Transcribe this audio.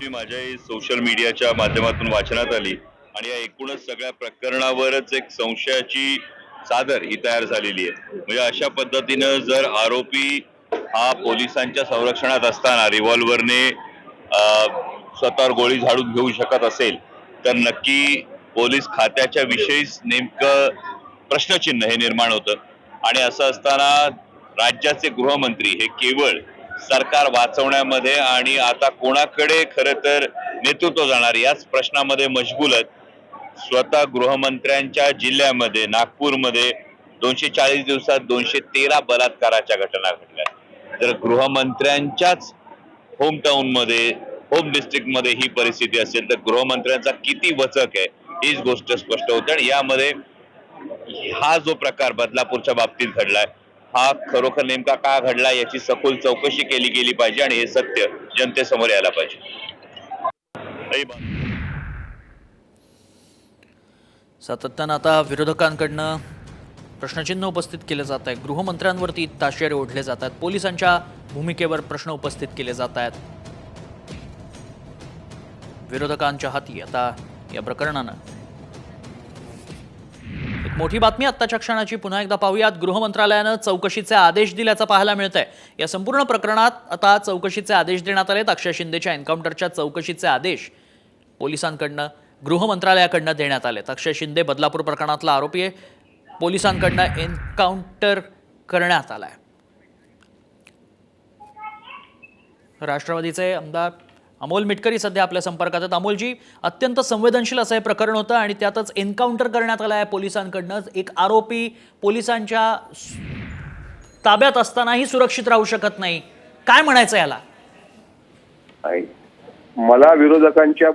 बातमी माझ्याही सोशल मीडियाच्या माध्यमातून वाचनात आली आणि या एकूणच सगळ्या प्रकरणावरच एक संशयाची चादर ही तयार झालेली आहे। म्हणजे अशा पद्धतीनं जर आरोपी हा पोलिसांच्या संरक्षणात असताना रिव्हॉल्वरने स्वतःवर गोळी झाडून घेऊ शकत असेल तर नक्की पोलीस खात्याच्या विषयीच नेमकं प्रश्नचिन्ह हे निर्माण होतं। आणि असं असताना राज्याचे गृहमंत्री हे केवळ सरकार वाचवण्यामध्ये आणि आता कोणाकडे खरं तर नेतृत्व जाणार याच प्रश्नामध्ये मशगूल आहेत। स्वतः गृहमंत्र्यांच्या जिल्ह्यामध्ये नागपूरमध्ये 240 दिवसात 213 बलात्काराच्या घटना घडल्या। तर गृहमंत्र्यांच्याच होम टाउन मध्ये होम डिस्ट्रिक्ट मध्ये ही परिस्थिती असेल तर गृहमंत्र्यांचा किती वचक आहे हीच गोष्ट स्पष्ट होते। आणि यामध्ये हा जो प्रकार बदलापूरच्या बाबतीत घडलाय हा खरोखर नेमका का घडला याची सखोल चौकशी केली गेली पाहिजे आणि हे सत्य जनतेसमोर यायला पाहिजे। सातत्यानं आता विरोधकांकडनं प्रश्नचिन्ह उपस्थित केले जात आहे। गृहमंत्र्यांवरती ताशेरे ओढले जात आहेत, पोलिसांच्या भूमिकेवर प्रश्न उपस्थित केले जात आहेत। विरोधकांच्या हाती आता या प्रकरणानं एक मोठी बातमी आत्ताच्या क्षणाची पुन्हा एकदा पाहूयात। गृह मंत्रालयानं चौकशीचे आदेश दिल्याचं पाहायला मिळतंय। या संपूर्ण प्रकरणात आता चौकशीचे आदेश देण्यात आलेत। अक्षय शिंदेच्या एन्काउंटरच्या चौकशीचे आदेश पोलिसांकडनं गृह मंत्रालयाकडनं देण्यात आलेत। अक्षय शिंदे बदलापूर प्रकरणातला आरोपी आहे, पोलिसांकडनं एन्काउंटर करण्यात आलाय। राष्ट्रवादीचे आमदार अमोल मिटकरी सध्या आपल्या संपर्कात आहेत। अमोलजी, अत्यंत संवेदनशील असं हे प्रकरण होतं आणि त्यातच एन्काउंटर करण्यात आलं आहे पोलिसांकडनं। एक आरोपी पोलिसांच्या ताब्यात असतानाही सुरक्षित राहू शकत नाही, काय म्हणायचं याला? मला विरोधकांच्या